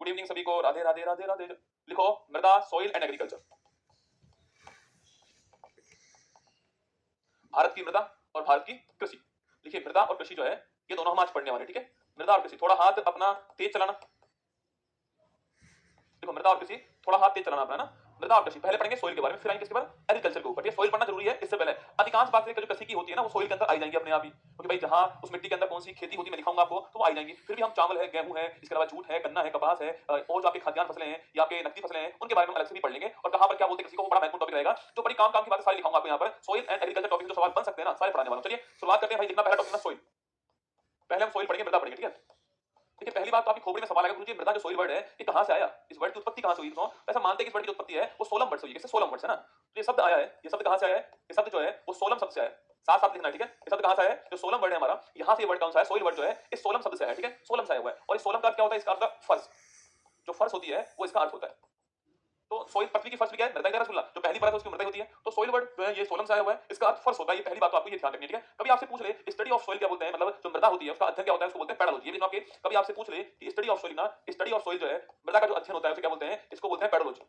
Good evening सभी को, राधे राधे राधे राधे। लिखो मृदा, सॉइल एंड एग्रीकल्चर। भारत की मृदा और भारत की कृषि। देखिए मृदा और कृषि जो है ये दोनों हम आज पढ़ने वाले, ठीक है। मृदा और कृषि, थोड़ा हाथ अपना तेज चलाना। देखो मृदा और कृषि, थोड़ा हाथ तेज चलाना अपना ना। मृदा और कृषि पहले पढ़ेंगे सॉइल के बारे में, फिर आएंगे इसके बाद एग्रीकल्चर के ऊपर। ये सॉइल पढ़ना जरूरी है। इससे पहले अधिकांश बातें जो कृषि की होती है ना वो सॉइल के अंदर आई जाएंगी अपने आप ही, क्योंकि भाई जहां उस मिट्टी के अंदर कौन सी खेती होती है मैं दिखाऊंगा आपको, तो वो आई जाएंगी। फिर भी हम चावल है, गेहूं है, इसके अलावा जूट है, गन्ना है, कपास है और जो आपके खाद्यान्न फसलें हैं या आपके नकदी फसलें हैं उनके बारे में अलग से भी पढ़ लेंगे। और कहां पर क्या बोलते हैं कृषि को, वो बड़ा महत्वपूर्ण टॉपिक रहेगा। जो बड़ी काम की बातें सारी लिखाऊंगा आपको यहाँ पर। सॉइल एंड एग्रीकल्चर टॉपिक जो सवाल बन सकते हैं ना सारे पढ़ाने वाला हूं। चलिए शुरुआत करते हैं भाई। लिखना पहला टॉपिक ना सॉइल। पहले हम सॉइल पढ़ेंगे, मृदा पढ़ेंगे, ठीक है। देखिए पहली बात तो आपकी खोपड़ी में सवाल आएगा, गुरुजी मृदा जो सॉइल वर्ड है ये कहां से आया, इस वर्ड की उत्पत्ति कहां से हुई। तो ऐसा मानते हैं कि इस वर्ड की उत्पत्ति है वो सोलम वर्ड से हुई है। कैसे सोलम वर्ड है ना, तो ये शब्द आया है, ये शब्द कहां से आया है, ये शब्द जो है वो सोलम शब्द से आया है। साथ साथ लिखना है, ठीक है। ये शब्द कहां से आया है, जो सोलम वर्ड है हमारा, यहां से ये वर्ड कौन सा है, सॉइल वर्ड जो है इस सोलम शब्द से आया है, ठीक है। सोलम से आया हुआ है। और इस सोलम का क्या होता है, इसका अर्थ फर्श, जो फर्श होती है वो इसका अर्थ होता है। तो सॉइल पृथ्वी की फर्श भी क्या है, मृदा का रसगुल्ला, जो पहली परत है उसकी मृदा होती है। तो सॉइल वर्ड जो है ये सोलम से आया हुआ है, इसका अर्थ फर्श होता है। ये पहली बात तो आपको ये ध्यान रखनी है, ठीक है। कभी आपसे पूछ ले स्टडी ऑफ सॉइल क्या बोलते हैं, मतलब जो मृदा होती है उसका अध्ययन क्या होता है, उसको बोलते हैं पेडोलॉजी। ये भी आपके कभी आपसे पूछ ले कि स्टडी ऑफ सॉइल ना, स्टडी ऑफ सॉइल जो है मृदा का जो अध्ययन होता है उसे क्या बोलते हैं, इसको बोलते हैं पेडोलॉजी।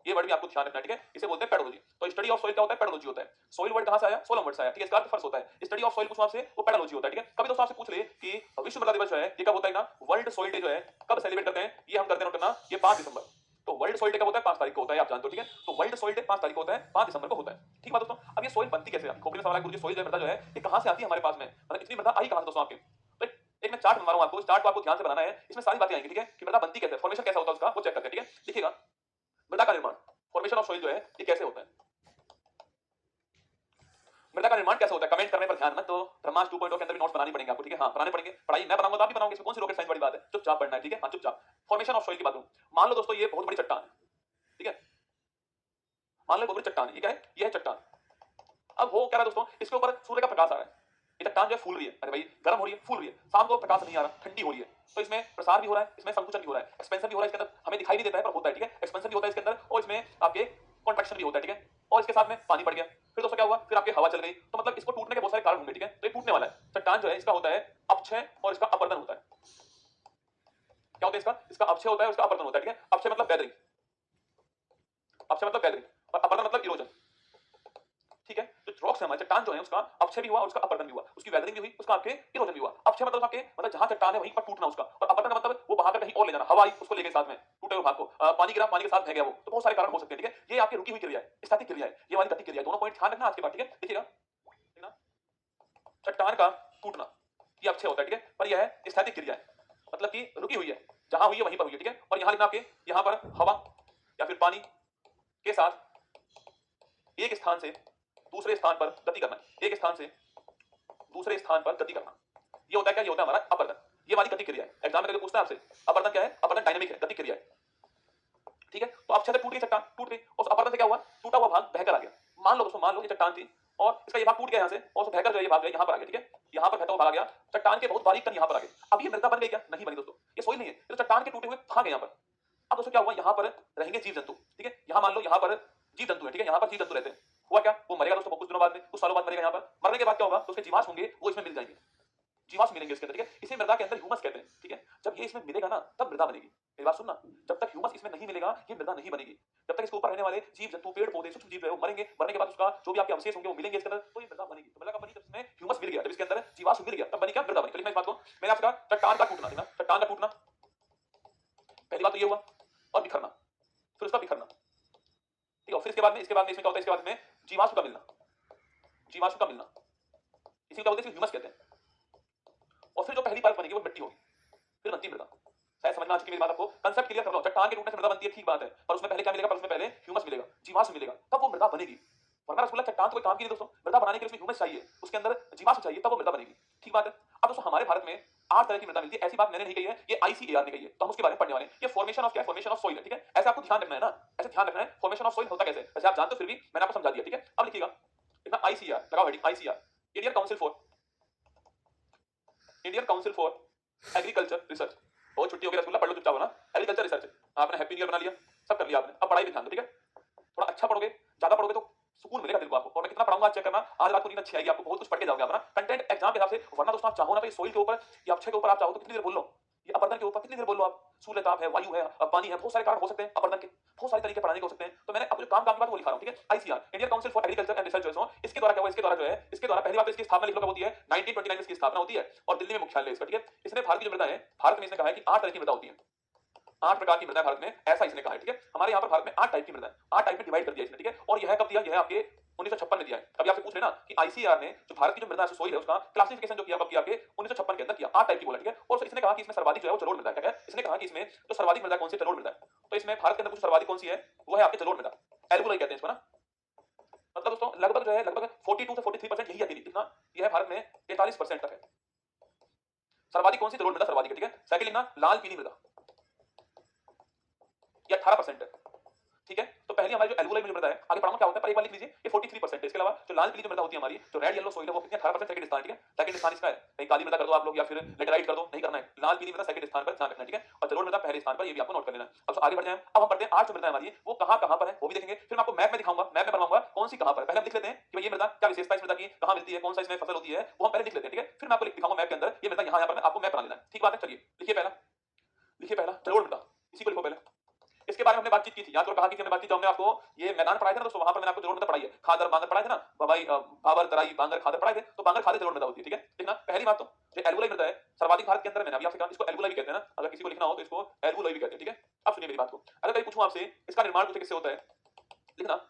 ये वर्ड भी आपको ध्यान रखना है, ठीक है। इसे बोलते हैं पेडोलॉजी। तो स्टडी ऑफ सॉइल क्या होता है, पेडोलॉजी होता है। सॉइल वर्ड कहां से आया, सोलम वर्ड से आया, ठीक है। इसका अर्थ फर्श होता है। स्टडी ऑफ सॉइल पूछो आपसे, वो पेडोलॉजी होता है, ठीक है। कभी दोस्तों आपसे पूछ ले कि विश्व मृदा दिवस जो है ये कब होता है ना, वर्ल्ड सॉइल डे जो है कब सेलिब्रेट करते हैं, ये हम करते हैं ना ये 5 दिसंबर। तो वर्ल्ड सॉइल डे कब होता है, 5 तारीख को होता है, आप जानते हो, ठीक है। तो वर्ल्ड सॉइल डे 5 तारीख को होता है, 5 दिसंबर को होता है, ठीक है दोस्तों। अब ये सॉइल बनती कैसे है, खोपड़ी में सवाल है गुरुजी सॉइल जो मृदा जो है ये कहां से आती है हमारे पास में, मतलब इतनी मृदा आई कहां से दोस्तों आपके। तो एक मैं चार्ट बनवा रहा हूं आपको, इस चार्ट को आपको ध्यान से बनाना है, इसमें सारी बातें आएंगी, ठीक है, कि मृदा बनती कैसे, फॉर्मेशन कैसा होता है उसका वो चेक करते हैं, ठीक है। देखिएगा मृदा का निर्माण, फॉर्मेशन ऑफ सॉइल जो है ये कैसे होता है, मृदा का निर्माण कैसे होता है। कमेंट करने पर ध्यान मत दो, ब्रह्मास्त्र 2.0 के अंदर भी नोट्स बनानी पड़ेंगे आपको, ठीक है। हाँ बनाने पड़ेंगे, पढ़ाई मैं बनाऊंगा तो आप भी बनाओगे, इसमें कौन सी रॉकेट साइंस वाली बात है, चुपचाप पढ़ना है, ठीक है। हाँ चुपचाप। फॉर्मेशन ऑफ सॉइल की बात करूं, मान लो दोस्तों ये बहुत बड़ी चट्टान है, ठीक है। मान लो बहुत बड़ी चट्टान है, ये क्या है, ये है चट्टान। अब हो क्या रहा है दोस्तों, इसके ऊपर सूर्य का प्रकाश आ रहा है, ये चट्टान जो है फूल रही है, अरे भाई गर्म हो रही है, फूल रही है। शाम को प्रकाश नहीं आ रहा, ठंडी हो रही है, तो इसमें प्रसार भी हो रहा है, इसमें संकुचन भी हो रहा है, एक्सपेंशन भी हो रहा है इसके अंदर, हमें दिखाई नहीं देता है पर होता है, ठीक है। एक्सपेंशन भी होता है इसके अंदर और इसमें आपके कॉन्ट्रैक्शन भी होता है, ठीक है। और इसके साथ में पानी बढ़ गया, फिर दोस्तों क्या हुआ, फिर आपकी हवा चल गई, तो मतलब इसको टूटने के बहुत सारे कारण होंगे, ठीक है। तो ये टूटने वाला है। चट्टान जो है इसका होता है अपक्षय और इसका अपरदन होता है। क्या होता है इसका, इसका अपक्षय होता है, उसका अपरदन होता है, ठीक है। अपक्षय मतलब गैदरिंग, अपक्षय मतलब गैदरिंग और अपरदन मतलब इरोजन, ठीक है। तो रॉक्स है हमारे, चट्टान जो है उसका अपक्षय भी हुआ और उसका अपरदन भी हुआ, उसकी वेदरिंग भी हुई, उसका आपके इरोजन भी हुआ। अपक्षय मतलब आपके मतलब जहां चट्टान है वहीं पर टूटना उसका, और अपरदन मतलब वो बहाकर कहीं और ले जाना, हवा आई उसको ले गई साथ में, टूटे हुए भाग को, पानी गिरा पानी के साथ बह गया वो। तो बहुत सारे कारण हो सकते हैं, ठीक है। ये आपकी रुकी हुई क्रिया है, स्टैटिक क्रिया है, ये वाली गति क्रिया है। दोनों पॉइंट ध्यान रखना आज के बाद, ठीक है। देखिएगा चट्टान का टूटना ये अपक्षय होता है, ठीक है। पर यह है स्टैटिक क्रिया है, मतलब कि रुकी हुई है, जहां हुई है वहीं पर हुई है, ठीक है। और यहां लिखना आपके, यहां पर हवा या फिर पानी के साथ एक स्थान से दूसरे स्थान पर गति करना, एक स्थान से दूसरे स्थान पर गति करना, ये होता है क्या, ये होता है हमारा अपरदन। ये वाली गति क्रिया है, एग्जाम में करके पूछता है आपसे अपरदन क्या है, अपरदन डायनामिक है, गति क्रिया है, ठीक है। तो अब टूट गई चट्टान, टूट गई, और अपरदन से क्या हुआ, टूटा हुआ भाग बहकर आ गया। मान लो दोस्तों, मान लो ये चट्टान थी और इसका ये भाग टूट गया यहां से, और बहकर जो ये भाग गया यहां पर आ गया, ठीक है। यहां पर बहता हुआ भाग आ गया, चट्टान के बहुत बारीक कण यहां पर आ गए। अब ये मृदा बन गई क्या, नहीं बनी दोस्तों, ये सॉइल नहीं है, ये तो चट्टान के टूटे हुए भाग है यहां पर। अब दोस्तों क्या हुआ, यहां पर रहेंगे जीव जंतु, ठीक है। यहां मान लो यहां पर जीव जंतु है, ठीक है, यहां पर जीव जंतु रहते हैं। हुआ क्या, वो मरेगा दोस्तों कुछ दिनों बाद में, कुछ सालों बाद मरेगा। यहां पर मरने के बाद क्या होगा, तो उसके जीवाश्म होंगे वो इसमें मिल जाएंगे, जीवाश्म मिलेंगे इसके अंदर, ठीक है। इसे मृदा के अंदर ह्यूमस कहते हैं, ठीक है। जब ये इसमें मिलेगा ना तब मृदा बनेगी। मेरी बात सुनना, जब तक ह्यूमस इसमें नहीं मिलेगा ये मृदा नहीं बनेगी। जब तक इसके ऊपर रहने वाले जीव जंतु पेड़ पौधे सूक्ष्म जीव है वो मरेंगे, मरने के बाद उसका जो भी आपके अवशेष होंगे वो मिलेंगे इसके अंदर, तो ये मृदा बनेगी। तो मृदा का बनी जब इसमें ह्यूमस मिल गया, जब इसके अंदर जीवाश्म मिल गया तब बनी क्या, मृदा बनी। तो इस बात को मैंने आपसे कहा चट्टान का टूटना, देखना चट्टान का टूटना, पहली बात तो ये हुआ, और बिखरना, फिर उसका बिखरना, ठीक है। फिर इसके बाद में इसमें क्या होता है, इसके बाद में जीवाश्म का मिलना, जीवाश्म का मिलना, इसी को बोलते हैं ह्यूमस कहते हैं। और फिर जो पहली परत बनेगी वो मिट्टी होगी, फिर बनती मृदा। शायद समझ में आ चुकी मेरी बात आपको, कंसेप्ट क्लियर कर लो। चट्टान के टूटने से मृदा बनती है, ठीक बात है, पर उसमें पहले क्या मिलेगा, पर उसमें पहले ह्यूमस मिलेगा, जीवाश्म मिलेगा, तब वो मृदा बनेगी। वरना रसगुल्ला चट्टान तो कोई काम की नहीं दोस्तों, मृदा बनाने के लिए उसमें ह्यूमस चाहिए, उसके अंदर जीवाश्म चाहिए, तब वो मृदा बनेगी, ठीक बात है। अब दोस्तों हमारे भारत में 8 तरह की मृदा मिलती है, ऐसी बात मैंने नहीं कही है, ये आईसीएआर ने कही है, तो हम उसके बारे में पढ़ने वाले हैं। ये फॉर्मेशन ऑफ क्या, फॉर्मेशन ऑफ सॉइल है, ठीक है। ऐसे आपको ध्यान रखना है ना, ऐसे ध्यान रखना है फॉर्मेशन ऑफ सॉइल होता कैसे, वैसे आप जानते हो, फिर भी मैंने आपको समझा दिया, ठीक है। अब लिखिएगा इतना आईसीआर लगाओ heading, ICR Indian council for agriculture research. बहुत छुट्टी हो गई रसगुल्ला, पढ़ लो चुपचाप ना। एग्रीकल्चर रिसर्च आपने हैप्पी न्यू ईयर बना लिया, सब कर लिया आपने, अब पढ़ाई पे ध्यान दो, ठीक है। थोड़ा अच्छा पढ़ोगे, ज्यादा पढ़ोगे तो सुकून मिलेगा दिल को आपको। और मैं कितना पढ़ाऊंगा चेक करना, आज रात को नींद अच्छी आएगी आपको, बहुत कुछ पढ़ के जाओगे अपना कंटेंट एग्जाम के हिसाब से। वरना दोस्तों आप चाहो ना तो सॉइल के ऊपर या अक्षय के ऊपर आप चाहो तो कितनी देर बोल लो, ये अपरदन के ऊपर कितनी देर बोल लो आप, सूर्यताप है, वायु है, पानी है, बहुत सारे कारण हो सकते हैं अपर्दन के, बहुत सारे तरीके पढ़ाने के हो सकते हैं। तो मैंने आपको जो काम की बात वो लिखा रहा हूँ, ठीक है। ICR, Indian council for agriculture and research, जो है इसके द्वारा क्या हुआ, इसके द्वारा जो है, इसके द्वारा पहली बात तो इसकी स्थापना लिख लो कब होती है, 1929 में इसकी स्थापना होती है और दिल्ली में मुख्यालय है इसका, ठीक है। इसने भारत की जो मृदा है, भारत में इसने कहा है कि 8 तरह की मृदा होती है, 8 प्रकार की मृदा है भारत में, ऐसा इसने कहा है, ठीक है। हमारे यहाँ पर भारत में 8 टाइप की मृदा है, 8 टाइप में डिवाइड कर दिया इसने, ठीक है। और यह कब दिया, यह आपके 1956 में दिया है। अभी आपसे पूछ रहे ना कि आईसीआर ने जो भारत की जो मृदा सोइल है उसका क्लासिफिकेशन जो किया कब किया, आपके 1956 के अंदर किया, 8 टाइप की बोला, ठीक है। और इसने कहा कि इसमें सर्वाधिक जो है वो जलोढ़ मृदा है, क्या है, इसने कहा कि इसमें जो सर्वाधिक मृदा कौन सी, जलोढ़ मृदा है। तो इसमें भारत के अंदर कुछ सर्वाधिक कौन सी है, वो है आपके जलोढ़ मृदा, एल्गोलाइट कहते हैं इसको ना। मतलब दोस्तों लगभग जो है, लगभग 42 से 43% यही आती है, कितना, यह भारत में 43% तक है। सर्वाधिक कौन सी, जलोढ़ मृदा सर्वाधिक है, ठीक है। सेकंड लिखना लाल पीली मृदा, ये 18% है, ठीक है। तो पहली हमारी जो एल्गोलाइट मृदा है, आगे पढ़ाऊंगा क्या होता है, पर एक बार लिख लीजिए, ये 43% है। इसके अलावा जो लाल पीली जो मृदा होती है हमारी, जो रेड येलो सोइल है, वो कितनी, 18% सेकंड स्थान, ठीक है। सेकंड स्थान इसका है, कहीं काली मृदा कर दो आप लोग या फिर लेटराइट कर दो, नहीं करना है, लाल पीली मृदा सेकंड स्थान पर ध्यान रखना है, ठीक है। और जलोढ़ मृदा पहले स्थान पर, ये भी आपको नोट कर लेना है। अब आगे बढ़ते हैं, अब हम पढ़ते हैं 8 जो मृदा हमारी वो कहां कहां पर है, वो भी देखेंगे। फिर मैं आपको मैप में दिखाऊंगा, मैप में बनवाऊंगा कौन सी कहां पर, पहले हम लिख लेते हैं कि भाई ये मृदा क्या विशेषता इस मृदा की, कहां मिलती है, कौन सा इसमें फसल होती है, वो हम पहले लिख लेते हैं, ठीक है। फिर मैं आपको दिखाऊंगा मैप के अंदर ये मृदा यहां पर, मैं आपको मैप बना लेना है, ठीक बात है। चलिए लिखिए पहला, लिखिए पहला जलोढ़ मृदा, इसी को लिखो पहले। इसके बारे में हमने बातचीत की थी, याद करो, कहा कि हमने बातचीत, जो हमने आपको ये मैदान पढ़ाए थे ना दोस्तों, वहां पर मैंने आपको जलोढ़ मृदा पढ़ाई है, खादर बांगर पढ़ाए थे ना, भाई भाबर तराई बांगर खादर पढ़ाए थे। तो बांगर खादर जलोढ़ मृदा होती है, ठीक है। देखना पहली बात तो जो एल्गोलाइट मृदा है सर्वाधिक भारत के अंदर, मैंने अभी आपसे कहा इसको एल्गोलाइट भी कहते हैं ना, अगर किसी को लिखना हो तो इसको एल्गोलाइट भी कहते हैं, ठीक है। अब सुनिए मेरी बात को, अगर कहीं पूछूं आपसे इसका निर्माण कुछ किससे होता है, लिखना।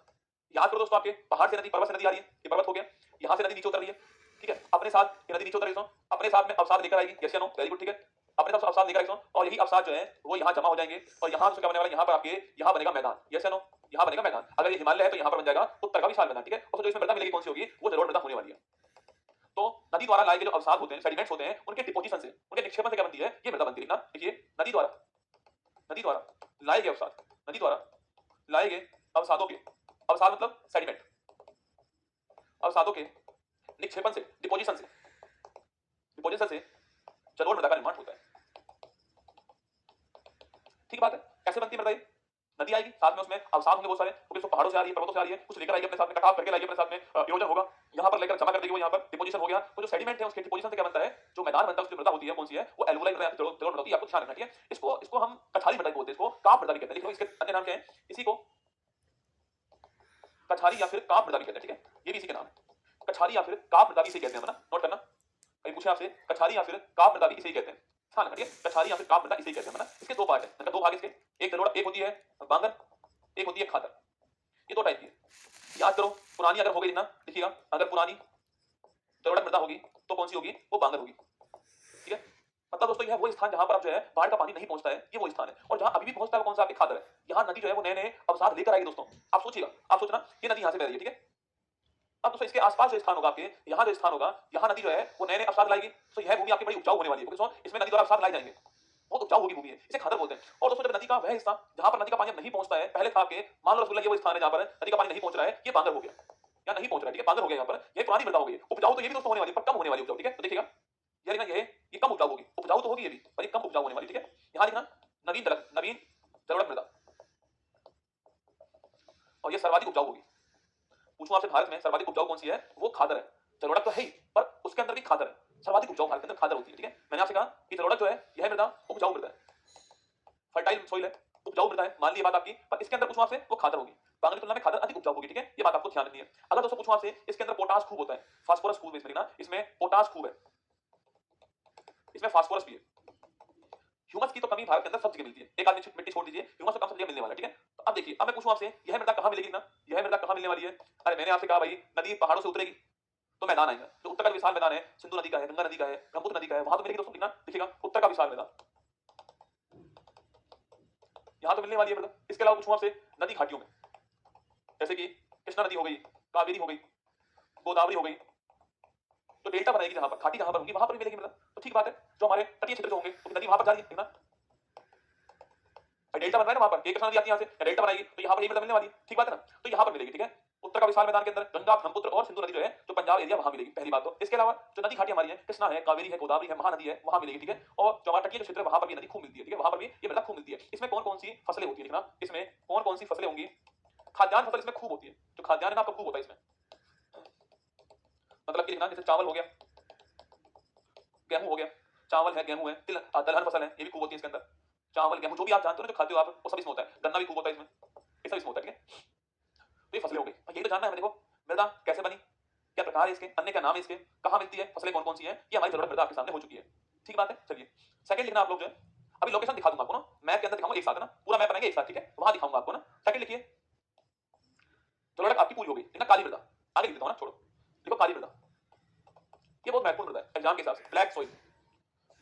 याद करो दोस्तों, आपके पहाड़ से नदी, पर्वत से नदी आ रही है, ये पर्वत हो गया, यहां से नदी नीचे उतर रही है, ठीक है। अपने साथ ये नदी नीचे उतर रही है, अपने साथ में अवसाद लेकर आएगी, यस या नो, वेरी गुड, ठीक है। अपने साथ अवसाद लेकर आएगी, और यही अवसाद जो है वो यहाँ जमा हो जाएंगे, और यहाँ से क्या बने वाला, यहाँ पर आपके यहाँ बनेगा मैदान, यस या नो, यहाँ बनेगा मैदान। अगर ये हिमालय है तो यहाँ पर बन जाएगा उत्तर का विशाल मैदान, ठीक है। और जो इसमें मृदा मिलेगी कौन सी होगी, वो जलोढ़ मृदा होने वाली है। तो नदी द्वारा लाए गए जो अवसाद होते हैं, सेडिमेंट्स होते हैं, उनके डिपोजिशन से, उनके निक्षेपण से क्या बनती है, ये मृदा बनती है ना। देखिए नदी द्वारा, नदी द्वारा लाए गए अवसाद, नदी द्वारा लाए गए अवसादों के, अवसाद मतलब सेडिमेंट, अवसादों के निक्षेपण से, डिपोजिशन से, डिपोजिशन से जलोढ़ मृदा का निर्माण होता है, ठीक बात है। कैसे बनती है मृदा, ये नदी आएगी, साथ में उसमें अवसाद होंगे बहुत सारे, क्योंकि उसको पहाड़ों से आ रही है, पर्वतों से आ रही है, कुछ लेकर आएगी अपने साथ में, कटाव करके लाएगी अपने साथ में, इरोजन होगा, यहाँ पर लेकर जमा कर देगी, वो यहाँ पर डिपोजिशन हो गया। तो जो सेडिमेंट है उसके डिपोजिशन से क्या बनता है, जो मैदान बनता है, उसकी मृदा होती है कौन सी है, वो एल्गोलाइट मृदा, जलोढ़ मृदा होती है, आपको ध्यान रखना, ठीक है। इसको हम कछारी मृदा बोलते हैं, इसको काप मृदा भी कहते हैं, लिख लो, इसके अन्य नाम क्या है, इसी को कछारी या फिर काप मृदा भी कहते हैं, ठीक है। ये भी इसी के नाम है, कछारी या फिर काप मृदा भी इसे कहते हैं, ना नोट करना। कहीं पूछे आपसे, कछारी या फिर काप मृदा भी इसे कहते हैं, हाँ ठीक है, कछारी या फिर काप मृदा इसे कहते हैं ना। इसके दो पार्ट है, मतलब दो भाग इसके, एक जलोढ़, एक होती है बांगर, एक होती है खादर, ये दो टाइप की है। याद करो, पुरानी अगर हो गई ना, देखिएगा, अगर पुरानी जलोढ़ मृदा होगी तो कौन सी होगी, वो बांगर होगी, ठीक है। मतलब दोस्तों यह वो स्थान जहां पर अब जो है बाढ़ का पानी नहीं पहुंचता है, ये वो स्थान है। और जहां अभी भी पहुंचता है वो कौन सा, आपके खादर है। यहाँ नदी जो है वो नए नए अवसाद लेकर आएगी दोस्तों, आप सोचिएगा, आप सोचना ये नदी यहाँ से बह रही है, ठीक है। अब दोस्तों इसके आसपास जो स्थान होगा, आपके यहाँ जो स्थान होगा, यहाँ नदी जो है वो नए नए अवसाद लाएगी, तो यह भूमि आपकी बड़ी उपजाऊ होने वाली है, क्योंकि इसमें नदी द्वारा अवसाद लाए जाएंगे, बहुत उपजाऊ होगी भूमि है, इसे खादर बोलते हैं। और दोस्तों जब नदी का वह हिस्सा जहां पर नदी का पानी अब नहीं पहुंचता है, पहले था आपके मान लो रसगुल्ला, ये वो स्थान है जहां पर नदी का पानी नहीं पहुंच रहा है, ये बांगर हो गया या नहीं पहुंच रहा है, ठीक है, बांगर हो गया, यहाँ पर ये पुरानी मृदा हो गई। उपजाऊ तो ये भी दोस्तों होने वाली है, पर कम होने वाली उपजाऊ, ठीक है। तो देखिएगा ये ना, ये कम उपजाऊ होगी, उपजाऊ तो होगी ये भी, पर ये कम उपजाऊ होने वाली, ठीक है। यहाँ लिखना नवीन दलक, नवीन जलोढ़ मृदा, और ये सर्वाधिक उपजाऊ होगी। पूछूं आपसे भारत में सर्वाधिक उपजाऊ कौन सी है, वो खादर है। जलोढ़ तो है ही, पर उसके अंदर भी खादर है, सर्वाधिक उपजाऊ भारत के अंदर खादर होती है, ठीक है। मैंने आपसे कहा कि जलोढ़ जो है यह मृदा उपजाऊ मृदा है, फर्टाइल सोइल है, उपजाऊ मृदा है, मान ली बात आपकी, पर इसके अंदर पूछूं आपसे वो खादर होगी, बांगर की तुलना में खादर अधिक उपजाऊ होगी, ठीक है। ये बात आपको ध्यान रखनी है। अगर दोस्तों पूछूं आपसे इसके अंदर पोटास खूब होता है, फास्फोरस खूब है इसमें ना, इसमें पोटास खूब है, इसमें फास्फोरस भी है। ह्यूमस की तो कमी भारत के अंदर सब जगह मिलती है, एक आदमी मिट्टी छोड़ दीजिए, ह्यूमस तो कम सब जगह मिलने वाला है, ठीक है। तो अब देखिए, अब मैं पूछूं आपसे यह मृदा कहां मिलेगी ना, यह मृदा कहां मिलने वाली है। अरे मैंने आपसे कहा भाई नदी पहाड़ों से उतरेगी तो मैदान आएगा, जो उत्तर का विशाल मैदान है, सिंधु नदी का है, गंगा नदी का है, ब्रह्मपुत्र नदी का है, वहां तो मिलेगी दोस्तों, लिखना, देखिएगा उत्तर का विशाल मैदान, यहां तो मिलने वाली है मृदा। इसके अलावा पूछूं आपसे नदी घाटियों में, जैसे कि कृष्णा नदी हो गई, कावेरी हो गई, गोदावरी हो गई, तो डेल्टा बनाएगी जहां पर, घाटी जहां पर होगी वहां पर भी मिलेगी मृदा। तो ठीक बात है, जो हमारे तटीय क्षेत्र जो होंगे तो नदी वहां पर जा रही है ना, डेल्टा बन रहा है ना वहां पर, एक कृष्णा नदी आती है यहाँ से, डेल्टा बनाएगी तो यहाँ पर ये मृदा मिलने वाली है, ठीक बात है ना। तो यहाँ पर मिलेगी, ठीक है। उत्तर का विशाल मैदान के अंदर गंगा, ब्रह्मपुत्र और सिंधु नदी जो है, जो पंजाब एरिया वहां मिलेगी, पहली बात तो। इसके अलावा जो नदी घाटी हमारी है, कृष्णा है, कावेरी है, गोदावरी है, महानदी है, वहां मिलेगी, ठीक है। और जो हमारा तटीय क्षेत्र है वहां पर भी नदी खूब मिलती है, ठीक है, वहां पर भी ये मृदा खूब मिलती है। इसमें कौन कौन सी फसलें होती है, देखना, इसमें कौन कौन सी फसलें होंगी, खाद्यान्न फसल इसमें खूब होती है, जो खाद्यान्न है ना आपका खूब होता है इसमें, मतलब कि लिखना, जैसे चावल हो गया, गेहूं हो गया, चावल है, गेहूं है, तिल, दलहन फसल है, ये भी खूब होती है इसके अंदर। चावल, गेहूं, जो भी आप जानते हो ना, जो खाते हो आप, वो सब इसमें होता है। गन्ना भी खूब होता है इसमें, ये सब इसमें होता है, ठीक है। तो ये फसलें हो गई, यही तो जानना है हमें। देखो मृदा कैसे बनी, क्या प्रकार है इसके, अन्य क्या नाम है इसके, कहाँ मिलती है, फसलें कौन कौन सी हैं, ये हमारी जरूरत मृदा आपके सामने हो चुकी है। ठीक बात है, चलिए सेकंड लिखना आप लोग जो है, अभी लोकेशन दिखा दूंगा आपको ना, मैप के अंदर दिखाऊंगा एक साथ है ना, पूरा मैप बनाएंगे एक साथ, ठीक है, वहां दिखाऊंगा आपको ना। सेकंड लिखिए, जरूरत आपकी पूरी हो गई, लिखना काली मृदा, आगे लिख देता हूं ना, छोड़ो, लिखो काली मृदा। ये बहुत महत्वपूर्ण मृदा है एग्जाम के हिसाब से। ब्लैक सॉइल,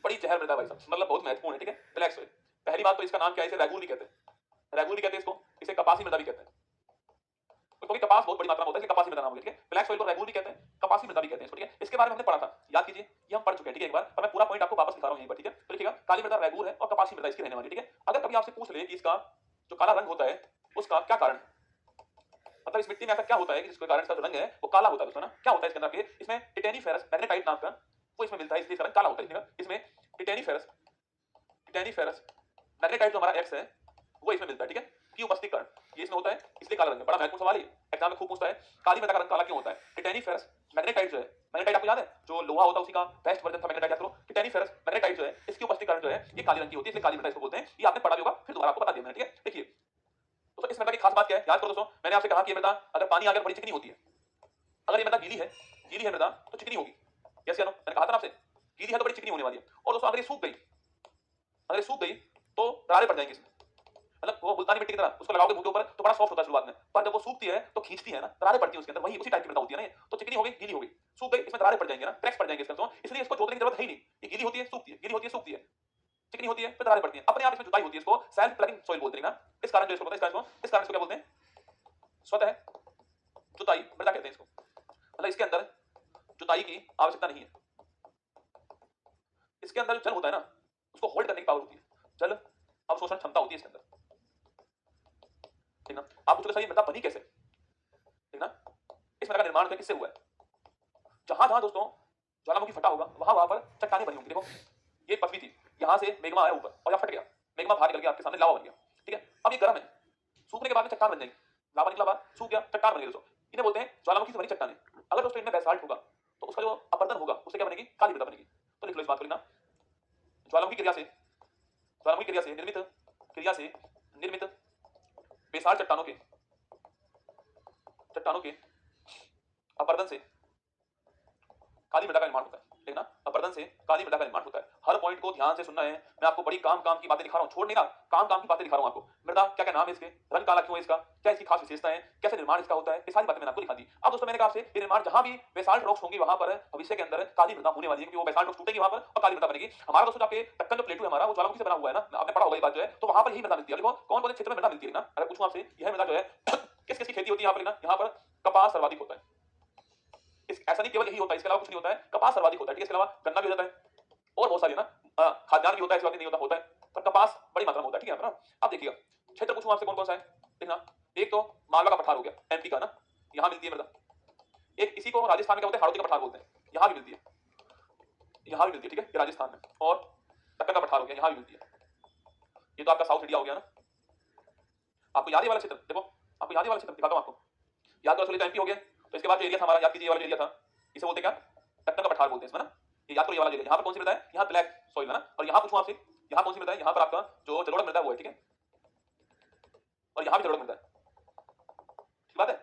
बड़ी जहर मृदा भाई साहब, मतलब बहुत महत्वपूर्ण है, ठीक है। ब्लैक सॉइल, पहली बात तो इसका नाम क्या है, इसे रैगूर भी कहते हैं, रैगूर भी कहते हैं इसको, इसे कपासी मृदा भी कहते हैं, क्योंकि कपास बहुत बड़ी मात्रा में होता है, इसलिए कपासी मृदा नाम हो गया, ठीक है। ब्लैक सॉइल को रैगूर भी कहते हैं, कपासी मृदा भी कहते हैं इसको, ठीक है। इसके बारे में हमने पढ़ा था, याद कीजिए, ये हम पढ़ चुके हैं, ठीक है, एक बार, पर मैं पूरा पॉइंट आपको वापस दिखा रहा हूं यहीं पर, ठीक है। तो लिखिएगा काली मृदा रैगूर है और कपासी मृदा इसकी रहने वाली, ठीक है। अगर कभी आपसे पूछ ले कि इसका जो काला रंग होता है उसका क्या कारण है, मतलब इस मिट्टी में ऐसा क्या होता है कि जिसके कारण इसका जो रंग है वो काला होता है, दोस्तों ना, क्या होता है इसके अंदर, इसमें टिटेनीफेरस मैग्नेटाइट नाम का वो इसमें मिलता है, इसलिए इसका रंग काला होता है। इसमें टिटेनीफेरस मैग्नेटाइट जो हमारा एक्स है वो इसमें मिलता है, ठीक है, की उपस्थिति कारण ये इसमें होता है, इसलिए काला रंग है। बड़ा महत्वपूर्ण सवाल है, एग्जाम में खूब पूछता है, काली मृदा का रंग काला क्यों होता है। टिटेनीफेरस मैग्नेटाइट जो है, मैग्नेटाइट आपको याद है जो लोहा होता है उसी का बेस्ट वर्जन था मैग्नेटाइट, याद करो। टिटेनीफेरस मैग्नेटाइट जो है इसकी उपस्थिति कारण जो है ये काली रंग की होती है, इसलिए काली मृदा इसको बोलते हैं। ये आपने पढ़ा भी होगा, फिर दोबारा आपको बता दिया मैंने, ठीक है। देखिए दोस्तों, इस मृदा की खास बात क्या है, याद करो दोस्तों, मैंने आपसे कहा कि ये मृदा अगर पानी आ गया बड़ी चिकनी होती है, अगर ये मृदा गीली है मृदा तो चिकनी होगी, यस या नो, मैंने कहा था ना आपसे, गीली है तो बड़ी चिकनी होने वाली है। और दोस्तों अगर ये सूख गई तो दरारें पड़ जाएंगी इसमें, मतलब वो मुल्तानी मिट्टी की तरह उसको लगाओगे मुंह के ऊपर तो बड़ा सॉफ्ट होता है शुरुआत में, पर जब वो सूखती है तो खींचती है ना, दरारें पड़ती है उसके अंदर, वही उसी टाइप की मृदा होती है ना ये। तो चिकनी हो गई, गीली हो गई, सूख गई, इसमें दरारें पड़ जाएंगे ना, क्रैक्स पड़ जाएंगे इसके अंदर, इसलिए इसको जोतने की जरूरत है ही नहीं। ये गीली होती है सूखती है, गीली होती है सूखती है, चिकनी होती है फिर दरारें पड़ती हैं, अपने आप इसमें जुताई होती है। इसको सेल्फ प्लगिंग सॉइल बोलते हैं ना, इस कारण जो इसको पता है, इस कारण इसको क्या बोलते हैं, स्वतः जुताई मृदा कहते हैं इसको, मतलब इसके अंदर जुताई की आवश्यकता नहीं है। इसके अंदर जो जल होता है ना उसको होल्ड करने की पावर होती है, जल अवशोषण क्षमता होती है इसके अंदर, ठीक ना। आप पूछोगे सर ये मृदा बनी कैसे, ठीक ना। इस मृदा का निर्माण जो किससे हुआ है, जहां जहां दोस्तों ज्वालामुखी फटा होगा वहां वहां पर चट्टानें बनी होंगी। देखो ये पृथ्वी थी, यहां से मेग्मा आया ऊपर और यहाँ फट गया, मेग्मा बाहर निकल गया, आपके सामने लावा बन गया, ठीक है। अब ये गर्म है, सूखने के बाद में चट्टान बन जाएगी, लावा निकला बाहर, सूख गया, चट्टान बन गई दोस्तों, इन्हें बोलते हैं ज्वालामुखी से बनी चट्टानें। अगर दोस्तों इनमें बेसाल्ट होगा तो उसका जो अपर्दन होगा उससे क्या बनेगी, काली मृदा बनेगी। तो लिख लो इस बात को, लिखना ज्वालामुखी क्रिया से निर्मित बेसाल्ट चट्टानों के अपर्दन से काली मृदा का निर्माण होता है, देखना, अपर्दन से काली मृदा का निर्माण होता है। हर पॉइंट को ध्यान से सुनना है, मैं आपको बड़ी काम की बातें दिखा रहा हूं, छोड़ नहीं रहा, काम की बातें दिखा रहा हूं आपको। मृदा क्या क्या नाम है इसके, रंग काला क्यों है इसका, क्या इसकी खास विशेषताएं, कैसे निर्माण इसका होता है, ये सारी बातें मैंने आपको दिखा दी। अब दोस्तों मैंने कहा आपसे ये निर्माण जहां भी बेसाल्ट रॉक्स होंगी वहां पर भविष्य के अंदर काली मृदा होने वाली है, क्योंकि वो बेसाल्ट रॉक्स टूटेंगी वहां पर और काली मृदा बनेगी। हमारा दोस्तों आपके टक्कन जो प्लेटू है हमारा वो ज्वालामुखी से बना हुआ है ना, आपने पढ़ा होगा ये बात जो है, तो वहां पर यही मृदा मिलती है। देखो कौन कौन से क्षेत्र में मृदा मिलती है ना, अगर पूछूं आपसे यह मृदा जो है किस किस की खेती होती है यहाँ पर, यहाँ पर कपास सर्वाधिक होता है। ऐसा नहीं केवल यही होता है, इसके अलावा कुछ नहीं होता है, कपास सर्वाधिक होता है, ठीक है। इसके अलावा गन्ना भी हो जाता है और बहुत सारी ना खाद्यान्न भी होता है, इस बात नहीं होता है, पर कपास बड़ी मात्रा में होता है, ठीक है ना। अब देखिएगा क्षेत्र पूछूं आपसे कौन कौन सा है, देखना, एक तो मालवा का पठार हो गया, एमपी का ना, यहाँ मिलती है मृदा। एक इसी को राजस्थान में क्या बोलते हैं, हाड़ौती का पठार बोलते हैं, यहाँ भी मिलती है, ठीक है, ये राजस्थान में। और दक्कन का पठार हो गया, यहाँ भी मिलती है। ये तो आपका साउथ इंडिया हो गया ना। आपको याद है वाला क्षेत्र, देखो आपको याद है वाला क्षेत्र दिखाता हूं आपको, याद करो, तो एमपी हो गया। तो इसके बाद जो एरिया था हमारा, याद कीजिए, वाला एरिया था, इसे बोलते क्या, दक्कन का पठार बोलते हैं इसमें ना। ये याद करो, ये वाला एरिया, यहाँ पर कौन सी मृदा है, यहाँ ब्लैक सॉइल है ना। और यहाँ पूछूं आपसे, यहाँ कौन सी मृदा है, यहाँ पर आपका जो जलोढ़ मृदा वो है, ठीक है, और यहाँ भी जलोढ़ मृदा है, ठीक बात है,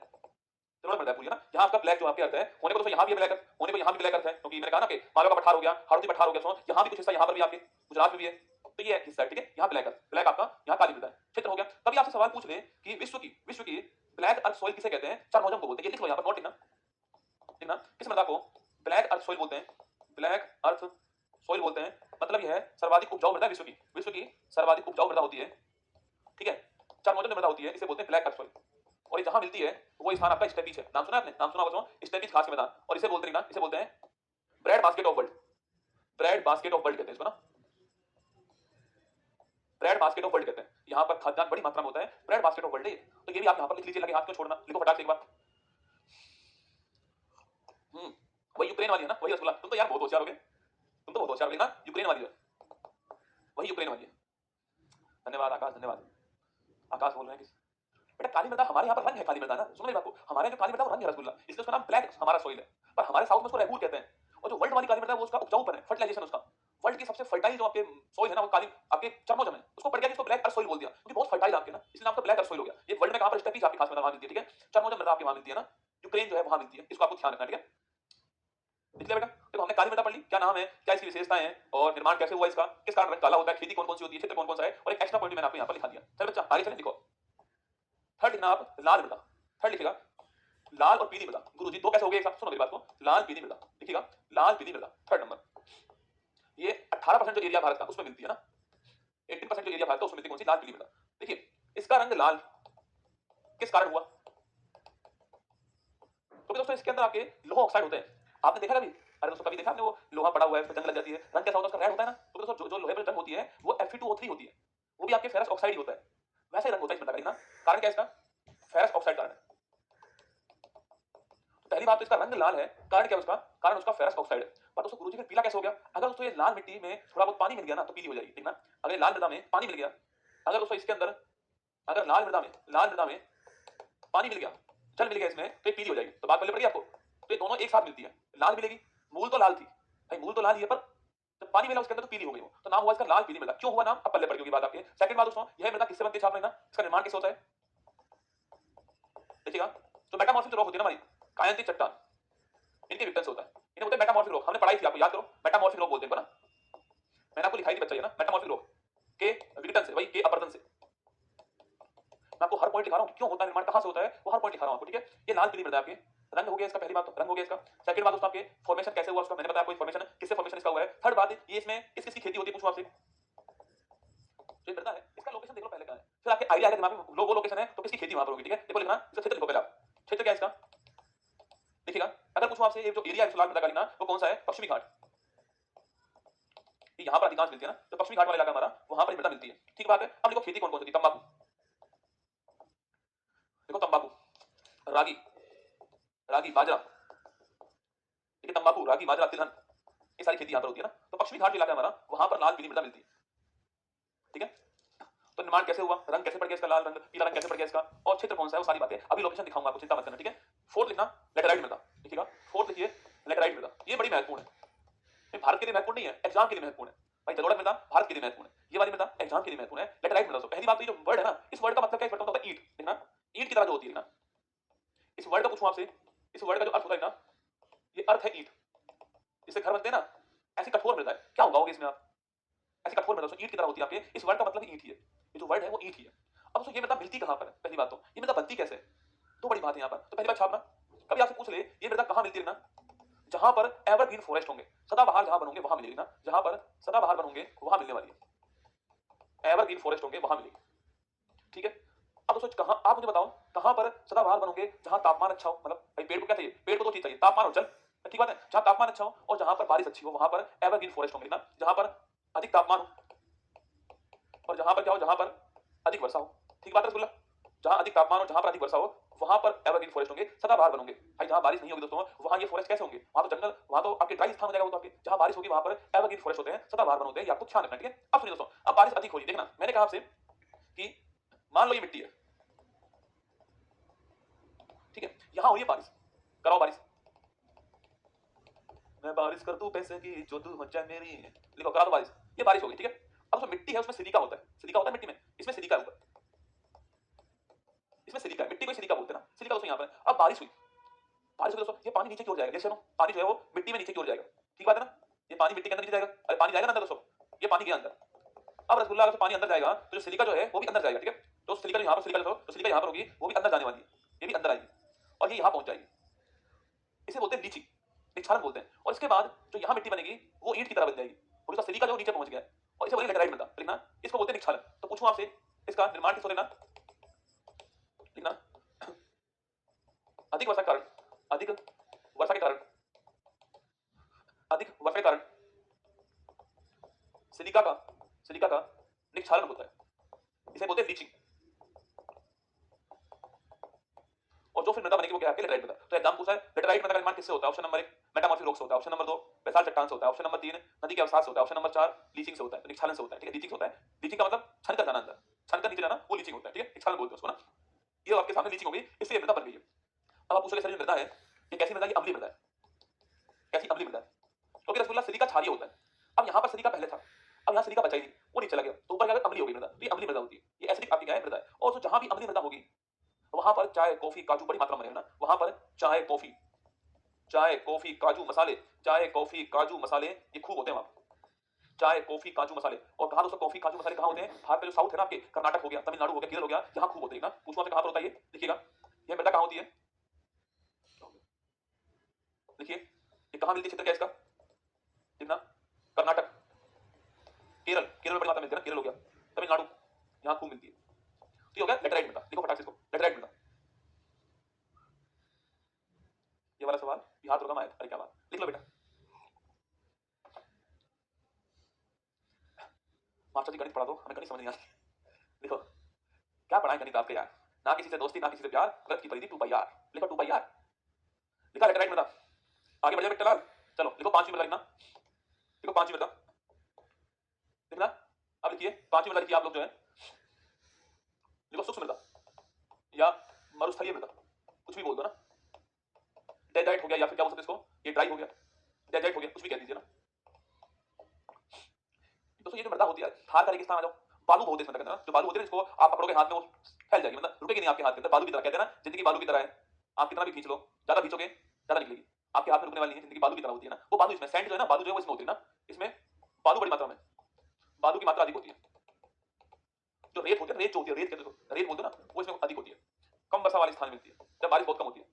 जलोढ़ मृदा है पूरी ना। यहाँ आपका ब्लैक जो आपके अर्थ है होने को, तो यहाँ भी ब्लैक अर्थ होने को, यहाँ भी ब्लैक अर्थ है, क्योंकि मैंने कहा ना कि मालवा का पठार हो गया, हाड़ौती पठार हो गया, यहाँ भी कुछ हिस्सा, यहाँ पर भी आपके गुजरात में भी है, तो ये हिस्सा है, ठीक है। यहाँ ब्लैक अर्थ, ब्लैक आपका यहाँ काली मृदा है, क्षेत्र हो गया। कभी आपसे सवाल पूछ ले कि विश्व की ब्लैक अर्थ सॉइल किसे कहते हैं, चरमोजम को बोलते हैं, ये लिख लो यहाँ पर, नोट लिखना, किस मृदा को ब्लैक अर्थ सॉइल बोलते हैं, ब्लैक अर्थ सॉइल बोलते हैं, मतलब यह है सर्वाधिक उपजाऊ मृदा, विश्व की सर्वाधिक उपजाऊ मृदा होती है, ठीक है, चरमोजम मृदा होती है, इसे बोलते हैं ब्लैक अर्थ सॉइल। और ये जहां मिलती है वो स्थान आपका स्टेपीज है, नाम सुना आपने, नाम सुना होगा स्टेपीज घास के मैदान, और इसे बोलते हैं ना, इसे बोलते हैं bread basket of world, bread basket of world कहते हैं इसको ना, ब्रेड बास्केट ऑफ वर्ल्ड कहते हैं। यहाँ पर खाद्यान्न बड़ी मात्रा में होता है, ब्रेड बास्केट ऑफ वर्ल्ड है। तो ये भी आप यहाँ पर लिख लीजिए, लगे हाथ क्यों छोड़ना, लिखो फटाक से एक बार। वही यूक्रेन वाली है ना, वही रसगुल्ला, तुम तो यार बहुत होशियार हो गए, तुम तो बहुत होशियार हो गए ना, यूक्रेन वाली है, वही यूक्रेन वाली है। धन्यवाद आकाश, धन्यवाद आकाश बोल रहे हैं बेटा, काली मृदा हमारे यहाँ पर रंग है, काली मृदा ना, सुनो मेरी बात को, हमारे जो काली मृदा वो रंग है रसगुल्ला, इसलिए उसका नाम ब्लैक हमारा सॉइल है, पर हमारे साउथ में उसको रैगूर कहते हैं। और जो वर्ल्ड वाली काली मृदा वो उसका उपजाऊपन है, फर्टिलाइजेशन उसका, वर्ल्ड की सबसे फर्टाइल जो आपके सोइल है ना, वो काली आपके चरमोजम है, उसको पड़ गया जिसको ब्लैक अर्थ सोइल बोल दिया, क्योंकि बहुत फर्टाइल आपके ना, इसलिए आपका ब्लैक अर्थ सोइल हो गया। ये वर्ल्ड में कहां पर स्टेपीज आपके खास में वहां मिलती है, ठीक है, चरमोजम मृदा आपके वहां मिलती है ना, यूक्रेन जो है वहां मिलती है, इसको आपको ध्यान रखना है, ठीक है। निकले बेटा, देखो हमने काली मृदा पढ़ ली, क्या नाम है, क्या इसकी विशेषताएं हैं और निर्माण कैसे हुआ इसका, किस कारण रंग काला होता है, खेती कौन कौन सी होती है, क्षेत्र कौन कौन सा है, और एक एक्स्ट्रा पॉइंट मैंने आपको यहाँ पर लिखा दिया। चलो बच्चा आगे चले, देखो थर्ड लिखना आप लाल मृदा, थर्ड लिखेगा लाल और पीली मृदा। गुरुजी दो कैसे हो गए एक साथ, सुनो मेरी बात को, लाल पीली मृदा लिखिएगा, लाल पीली मृदा थर्ड नंबर। ये 18% जो एरिया भारत का उसमें मिलती है ना, 18% जो एरिया भारत का उसमें मिलती है कौन सी, लाल पीली मृदा। देखिए इसका रंग लाल किस कारण हुआ, तो दोस्तों इसके अंदर आपके लोहा ऑक्साइड होते हैं, आपने देखा कभी, अरे दोस्तों कभी देखा आपने वो लोहा पड़ा हुआ है, जंग लग जाती है, रंग कैसा होता है उसका, रेड होता है ना, तो दोस्तों जो लोहे पर जंग होती है वो Fe2O3 होती है, वो भी आपके फेरस ऑक्साइड ही होता है, वैसे रंग होता है इस मृदा का, कारण क्या है इसका, फेरस ऑक्साइड कारण है। तो पहली बात तो इसका रंग लाल है, कारण क्या है उसका, कारण उसका फेरस ऑक्साइड है। पर दोस्तों गुरुजी फिर पीला कैसे हो गया, अगर दोस्तों ये लाल मिट्टी में थोड़ा बहुत पानी मिल गया ना तो पीली हो जाएगी, ठीक ना, अगर लाल मृदा में पानी मिल गया, अगर दोस्तों इसके अंदर, अगर लाल मृदा में पानी मिल गया, जल मिल गया इसमें, तो ये पीली हो जाएगी। तो बात पहले पड़ी आपको, तो ये दोनों एक साथ मिलती है, लाल मिलेगी, मूल तो लाल थी भाई, मूल तो लाल ही है, पर जब पानी मिला उसके अंदर तो पीली हो गई वो, तो नाम हुआ इसका लाल पीली मृदा। क्यों हुआ नाम, अब पल्ले पड़ गई बात आपके। सेकंड बात दोस्तों, यह मृदा किससे बनती है छाप लेना, इसका निर्माण किससे होता है, देखिएगा तो मेटामॉर्फिक रॉक होती है ना हमारी, कायांतिक चट्टान, इनके विघटन से होता है, इन्हें बोलते हैं मेटामॉर्फिक रॉक, हमने पढ़ाई थी आपको याद करो, मेटामॉर्फिक रॉक बोलते हैं ना, मैंने आपको लिखाई थी बच्चा ये ना, मेटामॉर्फिक रॉक के विघटन से, वही के अपरदन से। मैं आपको हर पॉइंट दिखा रहा हूं क्यों होता है निर्माण, कहां से होता है, वो हर पॉइंट दिखा रहा हूं आपको, ठीक है। ये लाल पीली मृदा आपके, रंग हो गया इसका, पहली बात तो रंग हो गया इसका। सेकंड बात दोस्तों आपके फॉर्मेशन कैसे हुआ उसका, मैंने बताया आपको फॉर्मेशन किससे फॉर्मेशन इसका हुआ है। थर्ड बात ये इसमें किस किसकी खेती होती है, पूछूं आपसे, जो मृदा है इसका लोकेशन देख लो पहले कहां है, फिर आपके आइडिया आएगा दिमाग में, वो लोकेशन है तो किसकी खेती वहां पर होगी, ठीक है। देखो लिखना इसका क्षेत्र लिखो पहले आप, क्षेत्र क्या है इसका, देखिएगा अगर पूछूं आपसे ये जो एरिया है लाल मृदा का लिखना वो कौन सा है, पश्चिमी घाट, ये यहां पर अधिकांश मिलती है ना, तो पश्चिमी घाट वाला इलाका हमारा, वहां पर मृदा मिलती है, ठीक बात है। अब देखो खेती कौन कौन सी, तंबाकू, देखो तंबाकू, रागी, रागी बाजरा, ठीक है, तंबाकू रागी बाजरा तिलहन, ये सारी खेती यहां पर होती है ना, तो पश्चिमी घाट इलाका हमारा, वहां पर लाल पीली मृदा मिलती है, ठीक है। तो निर्माण कैसे हुआ, रंग कैसे पड़ गया इसका, लाल रंग पीला रंग कैसे पड़ गया इसका, और क्षेत्र कौन सा है, वो सारी बातें अभी लोकेशन दिखाऊंगा आपको, चिंता मत करना, ठीक है। फोर्थ लिखना लेटेराइट मृदा, देखिएगा फोर्थ लिखिए लेटेराइट मृदा, ये बड़ी महत्वपूर्ण है, ये भारत के लिए महत्वपूर्ण नहीं है, एग्जाम के लिए महत्वपूर्ण है भाई, जलोढ़ मृदा भारत के लिए महत्वपूर्ण है, ये वाली मृदा एग्जाम के लिए महत्वपूर्ण है, लेटेराइट मृदा। पहली बात तो ये जो वर्ड है ना, इस वर्ड का मतलब क्या है, इस वर्ड का मतलब ईंट, देखना ईंट की तरह जो होती है ना, इस वर्ड का पूछूं आपसे, इस वर्ड का जो अर्थ होता है ना, ये अर्थ है ईंट, इससे घर बनते हैं ना, ऐसी कठोर मृदा है, क्या उगाओगे इसमें आप, ऐसी कठोर मृदा ईंट की तरह होती है आपके, इस वर्ड का मतलब ईंट ही है, ये जो वर्ड है वो ईंट ही है। अब तो ये मृदा मिलती कहां पर है, पहली बात तो ये मृदा बनती कैसे है, दो बड़ी बात है यहाँ पर। तो पहली बात छापना, कभी आपसे पूछ ले ये मृदा कहां मिलती है ना, जहां पर एवरग्रीन फॉरेस्ट होंगे, सदाबहार जहां बनोगे वहां मिलेगी ना, जहां पर सदाबहार बनोगे वहां मिलने वाली है, एवरग्रीन फॉरेस्ट होंगे वहां मिलेगी, ठीक है। अब दोस्तों कहां, आप मुझे बताओ कहां पर सदाबहार बनोगे, जहां तापमान अच्छा हो, मतलब भाई पेड़ को क्या चाहिए, पेड़ को तो चीज चाहिए तापमान और जल, ठीक बात है, जहां तापमान अच्छा हो और जहां पर बारिश अच्छी हो वहां पर एवरग्रीन फॉरेस्ट होंगे ना, जहां पर अधिक तापमान हो और जहां पर क्या हो, जहां पर अधिक वर्षा हो, ठीक बात है रसगुल्ला, जहां अधिक तापमान और जहां पर अधिक वर्षा हो वहां पर एवरग्रीन फॉरेस्ट होंगे, सदाबहार बनोगे। भाई जहां बारिश नहीं होगी दोस्तों वहां ये फॉरेस्ट कैसे होंगे, वहां तो जंगल, वहां तो आपके ड्राई स्थान हो जाएगा, वो तो आपके जहां बारिश होगी वहां पर एवरग्रीन फॉरेस्ट होते हैं, सदाबहार वन होते हैं, ये आपको ध्यान रखना, ठीक है। अब सुनिए दोस्तों, अब बारिश अधिक हो रही है, देखना मैंने कहा आपसे कि मान लो ये मिट्टी है, ठीक है, यहां हो रही है बारिश, कराओ बारिश, मैं बारिश कर दूं पैसे की जो तू हो जाए मेरी, लिखो करा दो बारिश, ये बारिश हो गई, ठीक है। अब जो मिट्टी है उसमें सिलिका होता है, सिलिका होता है मिट्टी में, इसमें सिलिका है ऊपर, इसमें सिलिका है, मिट्टी को सिलिका बोलते हैं ना, सिलिका दोस्तों यहाँ पर। अब बारिश हुई, बारिश हुई दोस्तों, ये पानी नीचे की ओर जाएगा, जैसे पानी जो है वो मिट्टी में नीचे की ओर जाएगा, ठीक बात है ना, ये पानी मिट्टी के अंदर नीचे जाएगा, अरे पानी जाएगा ना अंदर दोस्तों, ये पानी गया अंदर। अब रसगुल्ला अगर पानी अंदर जाएगा तो जो सिलिका जो है वो भी अंदर जाएगा, ठीक है। तो सिलिका जो यहाँ पर सिलिका जो सिलिका यहाँ पर होगी वो भी अंदर जाने वाली है, ये भी अंदर आएगी और ये यहाँ पहुंच जाएगी, इसे बोलते हैं लीचिंग, निक्षारण बोलते हैं। और इसके बाद जो यहाँ मिट्टी बनेगी वो ईंट की तरह बन जाएगी और इसका सिलिका जो नीचे पहुंच गया है, और इसे बोलेंगे लेटराइट मृदा, लिखना इसको बोलते हैं निक्षालन। तो पूछूं आपसे इसका निर्माण किसको देना, लिखना अधिक वर्षा के कारण, अधिक वर्षा के कारण, अधिक वर्षा के कारण सिलिका का निक्षालन होता है, इसे बोलते हैं लीचिंग। और जो फिर मृदा बनेगी वो क्या है, लेटराइट मृदा। तो एग्जाम पूछा है लेटराइट मृदा का निर्माण किससे होता है, ऑप्शन नंबर 1 मेटामॉर्फिक रॉक से होता है, ऑप्शन नंबर 2 बेसाल्ट चट्टान से होता है, ऑप्शन नंबर 3 नदी के अवसाद से होता है, ऑप्शन नंबर 4 लीचिंग से होता है, तो निक्षालन से होता है, ठीक है। लीचिंग से होता है, लीचिंग का मतलब छन कर जाना अंदर, छन कर नीचे जाना वो लीचिंग होता है, ठीक है, निक्षालन बोलते हैं उसको ना। ये आपके सामने लीचिंग हो गई, इससे ये मृदा बन गई है। अब आप पूछोगे सर ये मृदा है ये कैसी मृदा है, ये अम्लीय मृदा है, कैसी अम्लीय मृदा है, क्योंकि रसगुल्ला सिलिका क्षारीय होता है, अब यहाँ पर सिलिका पहले था, अब यहाँ सिलिका बचा ही नहीं, वो नीचे चला गया, तो ऊपर क्या अम्लीय हो गई मृदा, तो ये अम्लीय मृदा होती है, ये एसिडिक आपकी क्या है मृदा है। और तो जहाँ भी अम्लीय मृदा होगी वहां पर चाय कॉफी काजू बड़ी मात्रा में बनेगा ना, वहां पर चाय कॉफी काजू मसाले, चाय कॉफी काजू मसाले ये खूब होते हैं वहां। चाय कॉफी काजू मसाले, और कहा दोस्तों कॉफी काजू मसाले कहाँ होते हैं, भारत का जो साउथ है ना आपके, कर्नाटक हो गया, तमिलनाडु हो गया, केरल हो गया, यहाँ खूब होते हैं ना। पूछूं आपसे कहाँ पर होता है ये, देखिएगा ये मृदा कहाँ होती है, देखिए ये कहाँ मिलती है, क्षेत्र क्या है इसका, देखना कर्नाटक, केरल, केरल में बड़ी मात्रा में मिलती है ना, केरल हो गया, तमिलनाडु, यहाँ खूब मिलती है। तो ये हो गया लेटराइट मृदा, देखो फटाक से इसको, लेटराइट मृदा। ये वाला सवाल बिहार दुर्गम आया था, अरे क्या बात, लिख लो बेटा। मास्टर जी गणित पढ़ा दो, हमें गणित समझ नहीं आती। देखो क्या पढ़ाएं गणित आपके यार, ना किसी से दोस्ती ना किसी से प्यार, गलत की परिधि 2 पाई आर, लिखो 2 पाई आर, लिखा लेटराइट मृदा। आगे बढ़ जाए बेटा लाल, चलो लिखो 5वीं मृदा, लिखना लिखो 5वीं मृदा, लिखना। अब लिखिए 5वीं मृदा लिखिए आप लोग जो है, लिखो सूक्ष्म मृदा या मरुस्थलीय मृदा, कुछ भी बोल दो ना, डेजाइट हो गया, या फिर क्या बोल सकते इसको, ये ड्राई हो गया, डेजाइट हो गया, कुछ भी कह दीजिए ना। दोस्तों ये जो मृदा होती है, थार का रेगिस्तान आ जाओ, बालू बहुत है इसमें ना, जो बालू होते हैं इसको आप पकड़ोगे हाथ में वो फैल जाएगी, मतलब रुकेगी नहीं आपके हाथ के अंदर, बालू की तरह कहते हैं ना, जिंदगी बालू की तरह है, आप कितना भी खींच लो, ज्यादा खींचोगे ज्यादा निकलेगी, आपके हाथ में रुकने वाली नहीं है, जिंदगी बालू की तरह होती है ना, वो बालू इसमें सैंड जो है ना, बालू जो है वो इसमें होती है ना, इसमें बालू बड़ी मात्रा में, बालू की मात्रा अधिक होती है। जो रेत होती है, रेत जो होती है, रेत कहते हो, रेत बोलते हो ना, वो इसमें अधिक होती है, कम वर्षा वाले स्थान में मिलती है, जब बारिश बहुत कम होती है,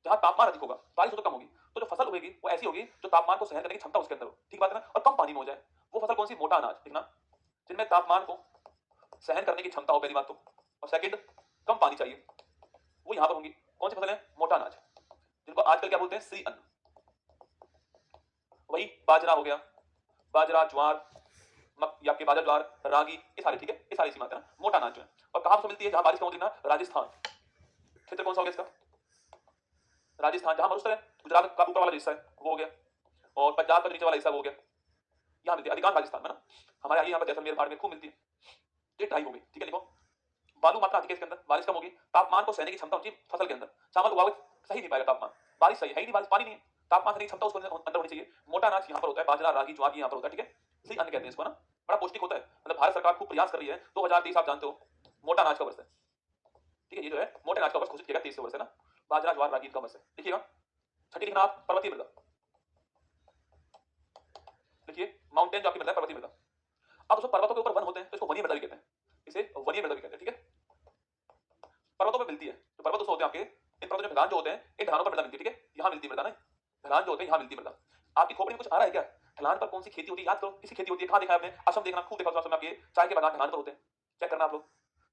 जहां तापमान अधिक होगा बारिश तो कम होगी, तो जो फसल होगी वो ऐसी होगी जो तापमान को सहन करने की क्षमता उसके अंदर हो, ठीक बात है ना, और कम पानी में हो जाए। वो फसल कौन सी, मोटा अनाज, देखना जिनमें तापमान को सहन करने की क्षमता हो पहली बात तो, और सेकंड कम पानी चाहिए, वो यहां पर होंगी। कौन सी फसल है, मोटा अनाज, जिनको आजकल क्या बोलते हैं, सी अन्न, वही बाजरा हो गया, बाजरा ज्वार, या आपके बाजरा ज्वार रागी, ये सारे ठीक है, ये सारी सीमा है ना, मोटा अनाज जो है। और कहां पर मिलती है, जहां बारिश कम होती है ना, राजस्थान, क्षेत्र कौन सा हो गया इसका, राजस्थान, जहां मरुस्थल है, गुजरात का ऊपर वाला हिस्सा है वो हो गया, और पंजाब का नीचे वाला हिस्सा वो हो गया, यहाँ मिलती है अधिकांश राजस्थान में ना, हमारे यहाँ पर जैसलमेर बाड़मेर खूब मिलती है। ये ड्राई हो गई, ठीक है, लिखो बालू मात्रा अधिक है इसके अंदर, बारिश कम होगी, तापमान को सहने की क्षमता होती है फसल के अंदर, चावल उगाओगे सही नहीं पाएगा तापमान, बारिश सही है ही नहीं, बारिश पानी नहीं है, तापमान सहने की क्षमता उसको अंदर होनी चाहिए। मोटा अनाज यहाँ पर होता है, बाजरा रागी ज्वार यहाँ पर होता है, ठीक है, इसी अन्न कहते हैं इसको ना, बड़ा पौष्टिक होता है, मतलब भारत सरकार खूब प्रयास कर रही है, 2023 आप जानते हो मोटा अनाज का वर्ष है, ठीक है, ये जो है मोटे अनाज का वर्ष घोषित किया 23 वर्ष है ना, बाजरा ज्वार रागी का वर्ष है। लिखिएगा छठी लिखना आप, पर्वतीय मृदा, लिखिए माउंटेन जो आपकी मृदा है, पर्वतीय मृदा। अब उसमें पर्वतों के ऊपर वन होते हैं तो इसको वनीय मृदा भी कहते हैं, इसे वनीय मृदा भी कहते हैं, ठीक है, पर्वतों पे मिलती है, जो पर्वत दोस्तों होते हैं आपके, इन पर्वतों में ढलान जो होते हैं, इन ढलानों पर मृदा मिलती है, ठीक है, यहाँ मिलती है मृदा ना, ढलान जो होते हैं यहाँ मिलती है मृदा। आपकी खोपड़ी में कुछ आ रहा है क्या, ढलान पर कौन सी खेती होती है, याद करो किसी खेती होती है, कहाँ देखा है आपने, असम देखना खूब देखा, असम में आपके चाय के बागान ढलान पर होते हैं, चेक करना आप लोग,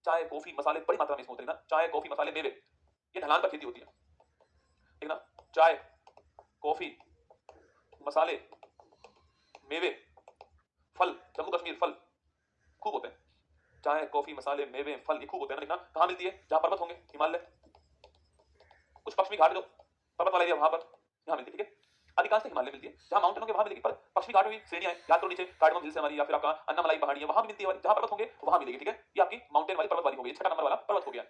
चाय कॉफी मसाले बड़ी मात्रा में इसमें होते हैं ना, चाय कॉफी मसाले मेवे, ये ढलान पर खेती होती है, ठीक ना, चाय कॉफी मसाले मेवे फल, जम्मू कश्मीर फल खूब होते हैं, चाय कॉफी मसाले मेवे फल ये खूब होते हैं ना, देखना कहाँ मिलती है, जहाँ पर्वत होंगे, हिमालय, कुछ पश्चिमी घाट जो पर्वत वाला एरिया वहां पर यहाँ मिलती है, ठीक है, अधिकांश हिमालय मिलती है, जहाँ माउंटेन होंगे वहां मिलेगी, पर पश्चिमी घाट में भी श्रेणियां हैं, याद करो नीचे कार्डमम हिल्स हमारी, या फिर आपका अन्नामलाई पहाड़ी है वहां भी मिलती है, जहाँ पर्वत होंगे वहां मिलेगी, ठीक है, ये आपकी माउंटेन वाली पर्वत वाली हो गई, छठा नंबर वाला पर्वत हो गया।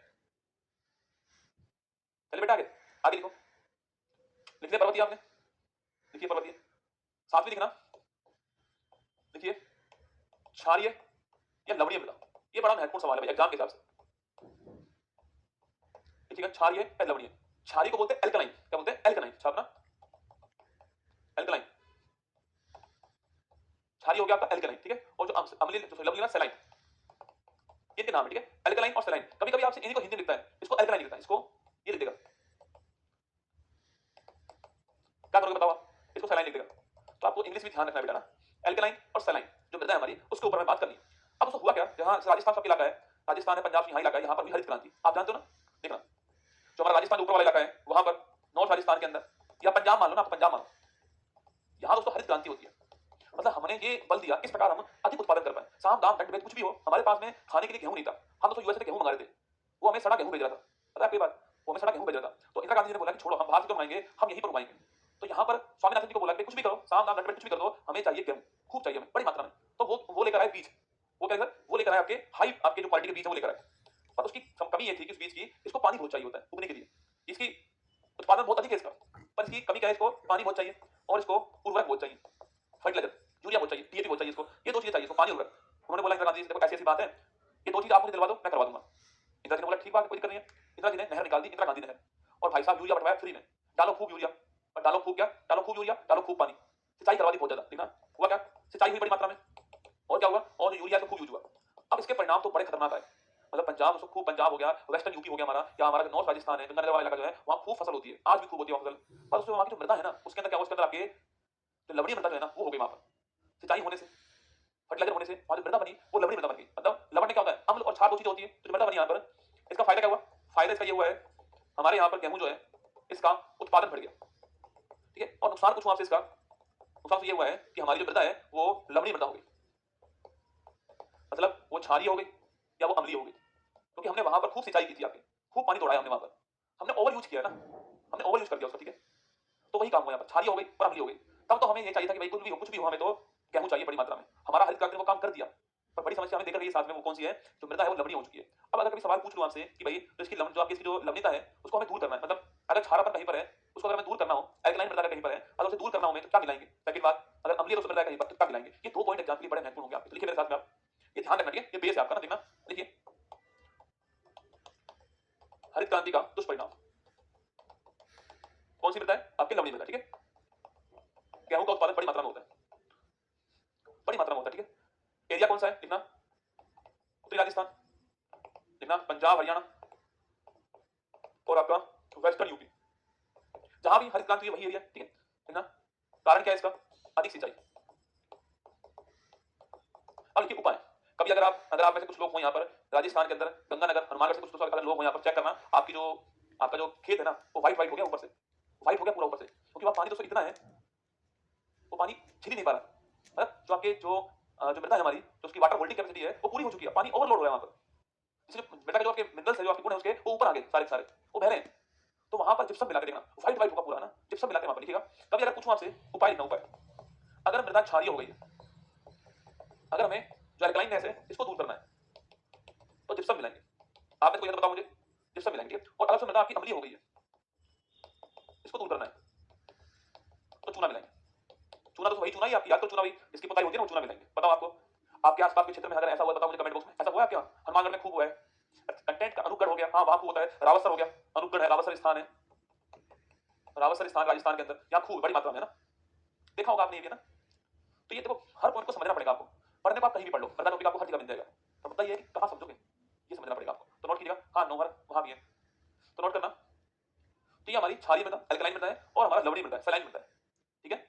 चलिए बेटा आगे, आगे लिखो, लिख लिया पर्वतीय आपने, लिखिए पर्वतीय। 7वीं लिखना, लिखिए क्षारीय या लवणीय मृदा, ये बड़ा महत्वपूर्ण सवाल है भाई एग्जाम के हिसाब से, लिखिएगा क्षारीय या लवणीय। क्षारीय को बोलते हैं एल्कलाइन, क्या बोलते हैं, एल्कलाइन, छापना एल्कलाइन, क्षारीय हो गया आपका एल्कलाइन, ठीक है, और जो अम्लीय जो लवणीय सेलाइन, इनके नाम है, ठीक है, एल्कलाइन और सेलाइन। कभी कभी आपसे इन्हीं को हिंदी में लिखता है, इसको एल्कलाइन लिखता है, इसको ये लिख देगा, क्या करोगे बताओ आप, इसको सेलाइन लिख देगा, तो आपको इंग्लिश भी ध्यान रखना है बेटा ना, एल्कलाइन और सेलाइन जो मृदा है हमारी उसके ऊपर मैं बात करनी है। अब उसको हुआ क्या, जहां राजस्थान का इलाका है, राजस्थान है पंजाब यहाँ इलाका है, यहाँ पर भी हरित क्रांति आप जानते हो ना, देखना जो हमारा राजस्थान ऊपर वाला इलाका है वहां पर नॉर्थ राजस्थान के अंदर, या पंजाब मान लो ना, आप पंजाब मानो, यहाँ दोस्तों हरित क्रांति होती है, मतलब हमने ये बल दिया किस प्रकार हम अधिक उत्पादन कर पाए, साम दाम दंड भेद कुछ भी हो, हमारे पास में खाने के लिए गेहूं नहीं था, हम दोस्तों यूएस से गेहूं मंगा रहे थे, वो हमें सड़ा गेहूं भेज रहा था, पता है आपकी बात, वो हमें सड़ा गेहूं भेज रहा था, तो इंदिरा गांधी जी ने बोला कि छोड़ो हम बाहर से क्यों मंगाएंगे, हम यहीं पर उगाएंगे, तो यहाँ पर स्वामीनाथन जी को बोला कि कुछ भी करो, साम दाम दंड भेद कुछ भी कर दो, हमें चाहिए गेहूं, खूब चाहिए हमें बड़ी मात्रा में, तो वो लेकर आए बीज, वो क्या कर वो लेकर आए आपके हाई, आपके जो क्वालिटी के बीज है वो लेकर आए, पर उसकी कमी ये थी कि उस बीज की इसको पानी बहुत चाहिए होता है उगने के लिए, इसकी उत्पादन बहुत अधिक है इसका, पर इसकी कमी क्या है, इसको पानी बहुत चाहिए और इसको उर्वरक बहुत चाहिए, फर्टिलाइजर, यूरिया बहुत चाहिए, डीएपी बहुत चाहिए इसको, ये 2 चीजें चाहिए इसको, पानी और उन्होंने बोला इंदिरा गांधी जी से, देखो ऐसी-ऐसी बात है, ये 2 चीजें आप मुझे दिलवा दो, मैं करवा दूंगा। इंदिरा जी ने बोला ठीक बात है, कोई दिक्कत नहीं है। इंदिरा जी ने नहर निकाल दी, इंदिरा गांधी नहर, और भाई साहब यूरिया बंटवाया फ्री में। डालो खूब यूरिया, और डालो खूब क्या? डालो खूब यूरिया, डालो खूब पानी। सिंचाई करवा दी बहुत ज्यादा, ठीक ना? हुआ क्या? सिंचाई हुई बड़ी मात्रा में, और क्या हुआ? और यूरिया से खूब यूज हुआ। अब इसके परिणाम तो बड़े खतरनाक आए। मतलब पंजाब, उसको खूब पंजाब हो गया, वेस्टर्न यूपी हो गया हमारा, या हमारा जो नॉर्थ राजस्थान है, गंगानगर वाला इलाका जो है, वहाँ खूब फसल होती है, आज भी खूब होती है वहाँ फसल। पर उसमें वहाँ की जो मृदा है ना, उसके अंदर क्या हुआ? उसके अंदर आपके जो लवणीय मृदा जो है ना, वो हो गई वहाँ पर। सिंचाई होने से, फर्टिलाइजर होने से वहाँ जो मृदा बनी, वो लवणीय मृदा बन गई। मतलब लवण में क्या होता है? अम्ल और क्षार 2 चीजें होती है। तो जो मृदा बनी यहाँ पर, इसका फायदा क्या हुआ? फायदा इसका ये हुआ है, हमारे यहाँ पर गेहूं जो है, इसका उत्पादन बढ़ गया, ठीक है? और नुकसान कुछ हुआ आपसे इसका, नुकसान तो ये हुआ है कि हमारी जो मृदा है, वो लवणीय मृदा हो गई। मतलब वो क्षारीय हो गई या वो अम्लीय हो गई, क्योंकि हमने वहां पर खूब सिंचाई की थी आपके, खूब पानी दौड़ाया हमने वहां पर, हमने ओवर यूज किया ना, हमने ओवर यूज कर दिया उसका, ठीक है? तो वही काम हुआ यहाँ पर, क्षारीय हो गई और अम्लीय हो गई। तब तो हमें ये चाहिए था कि भाई कुछ भी हो, हमें तो गेहूं चाहिए बड़ी मात्रा में। हमारा हरित क्रांति ने वो काम कर दिया, पर बड़ी समस्या हमें देकर गई साथ में, वो कौन सी है? जो मृदा है वो लवणीय हो चुकी है। अब अगर कभी सवाल पूछ लूं आपसे कि भाई जो इसकी लवण, जो आपकी इसकी जो लवणीयता है, उसको हमें दूर करना है, मतलब अगर क्षारपन कहीं पर है, उसको अगर हमें दूर करना हो, एल्कलाइन मृदा कहीं पर है, अगर उसे दूर करना हो हमें, तो क्या मिलाएंगे? सेकंड बात, अगर अम्लीय दोष मृदा कहीं पर, तो क्या मिलाएंगे? ये 2 पॉइंट एग्जाम के लिए बड़े महत्वपूर्ण होंगे आपके, तो लिखिए मेरे साथ में आप, ये ध्यान रखना, ठीक है? ये बेस है आपका ना, देखना, देखिए, हरित क्रांति का दुष्परिणाम कौन सी मृदा है? आपकी लवणीय मृदा, ठीक है? गेहूं का उत्पादन बड़ी मात्रा में होता है, बड़ी मात्रा में होता है, ठीक है? एरिया कौन सा है? लिखना, उत्तरी राजस्थान, लिखना, पंजाब, हरियाणा, और आपका वेस्टर्न यूपी, जहां भी हरित क्रांति हुई वही एरिया, ठीक है? लिखना, कारण क्या है इसका? अधिक सिंचाई। अब लिखिए उपाय। कभी अगर आप में से कुछ लोग हो यहाँ पर राजस्थान के अंदर, गंगानगर, हनुमानगढ़ से कुछ अगर लोग हो यहाँ पर, चेक करना, आपकी जो आपका जो खेत है ना, वो व्हाइट व्हाइट हो गया ऊपर से, व्हाइट हो गया पूरा ऊपर से, क्योंकि वहाँ पानी दोस्तों इतना है, वो पानी झिल ही नहीं पा रहा। मतलब जो आपके जो मृदा है हमारी, जो उसकी वाटर होल्डिंग कैपेसिटी है, वो पूरी हो चुकी है, पानी ओवरलोड हो रहा है वहाँ पर। इसलिए मृदा के जो आपके मिनरल्स है, जो आपके गुण है उसके, वो ऊपर आ गए सारे के सारे, वो बह रहे हैं। तो वहां पर जिप्सम मिला के देखना, व्हाइट व्हाइट होगा पूरा ना, जिप्सम मिला के वहां पर लिखिएगा। कभी अगर पूछूं आपसे, उपाय लिखना, उपाय। अगर मृदा क्षारीय हो गई है, अगर हमें जो अल्कलाइननेस है इसको दूर करना है, तो जिप्सम मिलाएंगे। आप मेरे को ये तो बताओ मुझे, जिप्सम मिलाएंगे, ठीक है? और अगर जो मृदा आपकी अम्लीय हो गई है, इसको दूर करना है, तो चूना मिलाएंगे। चूना तो वही चूना ही आपकी, आजकल चूना वही जिसकी पुताई होती है ना, वो चूना मिलाएंगे। बताओ आपको, आपके आसपास के क्षेत्र में अगर ऐसा हुआ, बताओ मुझे कमेंट बॉक्स में। ऐसा हुआ है आपके यहाँ? हनुमानगढ़ में खूब हुआ है। कंटेंट का अनूपगढ़ हो गया, हाँ वहां खूब होता है। रावतसर हो गया, अनूपगढ़ है, रावतसर स्थान है, रावतसर स्थान राजस्थान के अंदर, यहाँ खूब बड़ी मात्रा में है ना, देखा होगा आपने ये भी, है ना? तो ये देखो, हर पॉइंट को समझना पड़ेगा आपको। पढ़ने को आप कहीं भी पढ़ लो, मृदा टॉपिक आपको हर जगह मिल जाएगा, तो मुद्दा ये है कि कहाँ समझोगे, ये समझना पड़ेगा आपको। तो नोट कीजिएगा, हाँ नोहर वहां भी है, तो नोट करना। तो ये हमारी क्षारीय मृदा, अल्कलाइन मृदा है, और हमारा लवणीय मृदा है, सलाइन मृदा है, ठीक है?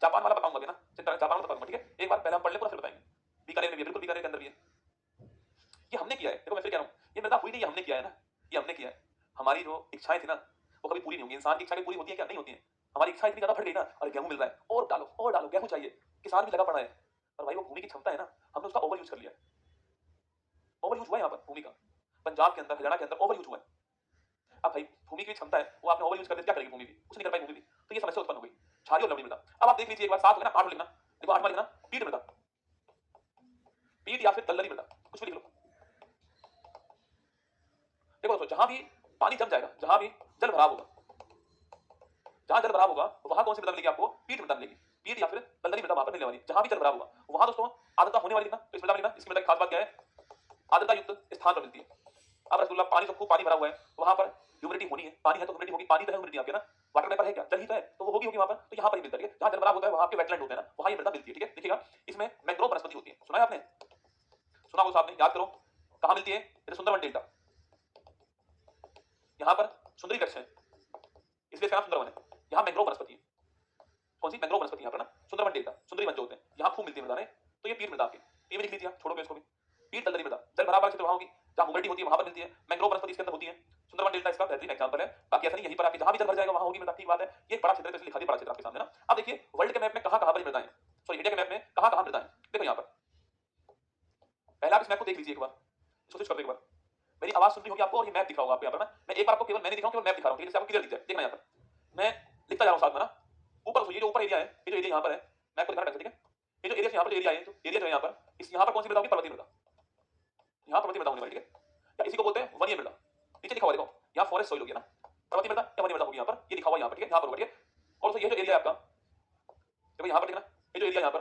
जापान वाला बताऊंगा भी ना, चिंता जापान वाला बताऊंगा, ठीक है? एक बार पहले हम पढ़ ले, पूरा फिर बताएंगे। बीकानेर में भी है, बिल्कुल बीकानेर के अंदर भी है। ये हमने किया है, देखो मैं फिर कह रहा हूँ, ये मृदा हुई नहीं, ये हमने किया है ना, ये हमने किया है। हमारी जो इच्छाएं थी ना, वो कभी पूरी नहीं होंगी। इंसान की इच्छा पूरी होती है क्या? नहीं होती है। हमारी इच्छा इतनी ज्यादा बढ़ गई ना, अरे गेहूं मिल रहा है, और डालो और डालो, गेहूं चाहिए, किसान भी लगा पड़ा है, और भाई वो भूमि की क्षमता है ना, हमने उसका ओवर यूज कर लिया। ओवर यूज हुआ है यहाँ पर भूमि का, पंजाब के अंदर, हरियाणा के अंदर ओवर यूज हुआ है। अब भाई भूमि की क्षमता है, वो आपने ओवर यूज कर दिया, क्या करेगी भूमि भी? कुछ नहीं कर पाई भूमि भी। तो ये समस्या उत्पन्न हो गई, क्षारीय और लवणीय मृदा। अब आप देख लीजिए एक बार, 7 हो गया ना, 8 लिखना, देखो 8वां लिखना, पीट मृदा, पीट या फिर दलदली मृदा, कुछ भी लिख लो। देखो दोस्तों, जहां भी पानी जम जाएगा, जहां भी जल भराव होगा, जहां जल भराव होगा, वहां कौन सी मृदा मिलेगी आपको? पीट मृदा मिलेगी। पीट या फिर दलदली मृदा वहां पर मिलने वाली, जहां भी जल भराव होगा, वहां दोस्तों आर्द्रता होने वाली लिखना। तो इस मृदा में लिखना, इसकी मृदा की खास बात क्या है? आर्द्रता युक्त स्थान पर मिलती है। अब रसगुल्ला, पानी जो खूब पानी भरा हुआ है, वहां पर ह्यूमिडिटी होनी है, पानी है तो ह्यूमिडिटी होगी, पानी तो है ह्यूमिडिटी आपके ना, वाटर वेपर है क्या? जल ही तो है, तो वो होगी होगी वहां पर, तो यहाँ पर ही मिलता है, ठीक है? जहां जल भराव होता है, वहां आपके वेटलैंड होते हैं ना, वहां ये मृदा मिलती है, ठीक है? देखिएगा, इसमें मैंग्रोव वनस्पति होती है, सुना है आपने? सुना हो आपने, याद करो, कहां मिलती है? सुंदरवन डेल्टा, यहाँ पर सुंदरी वृक्ष है, इसलिए इसका नाम सुंदरवन है। यहाँ मैंग्रोव वनस्पति है, कौन सी? मैंग्रोव वनस्पति यहाँ पर ना, सुंदरवन डेल्टा, सुंदरी वन जो होते हैं, यहाँ खूब मिलती है मृदा। तो ये पीट मृदा आपकी, ये भी लिख लीजिए, छोड़ोगे इसको भी। पीट दलदली मृदा, जल भराव वाला क्षेत्र वहां होगी, जहां ह्यूमिडिटी होती है वहां पर मिलती है, मैंग्रोव वनस्पति इसके अंदर होती है। सुंदरवन डेल्टा इसका बेहतरीन एग्जांपल है। बाकी ऐसा नहीं, यहीं पर आपकी जहां भी जल भर जाएगा वहां होगी मृदा, ठीक बात है। ये बड़ा क्षेत्र है, इसलिए लिखा दिया बड़ा क्षेत्र आपके सामने ना। अब देखिए वर्ल्ड के मैप में कहां कहां पर मृदा है, सॉरी इंडिया के मैप में कहां कहां मृदा है, देखो यहाँ पर। पहले आप इस मैप को देख लीजिए एक बार, इसको स्विच कर दो एक बार। मेरी आवाज सुन रही होगी आपको, और ये मैप दिख रहा होगा आपको यहाँ पर ना। मैं एक बार आपको केवल मैंने दिखा हूं, केवल मैप दिखा रहा हूं, ठीक है? जिससे आपको क्लियर दिख जाए। देखना यहाँ पर मैं लिखता जा रहा हूं साथ में ना, ऊपर ये जो ऊपर एरिया है, ये जो एरिया यहाँ पर है, मैप को दिखाना, ठीक है? ये जो एरिया यहाँ पर, जो एरिया है, जो एरिया जो है यहाँ पर, इस यहाँ पर कौन सी मृदा होगी? पर्वतीय मृदा, यहाँ पर्वतीय मृदा होने वाली, ठीक है? या इसी को बोलते हैं वनीय मृदा। नीचे लिखा हुआ देखो, यहाँ फॉरेस्ट सॉइल होगी ना, पर्वतीय मृदा या वनीय मृदा होगी यहाँ पर, ये लिखा हुआ यहाँ पर, ठीक है? यहाँ पर होगा, ठीक है? और ये जो एरिया है आपका, देखो यहाँ पर लिखना, ये जो एरिया यहाँ पर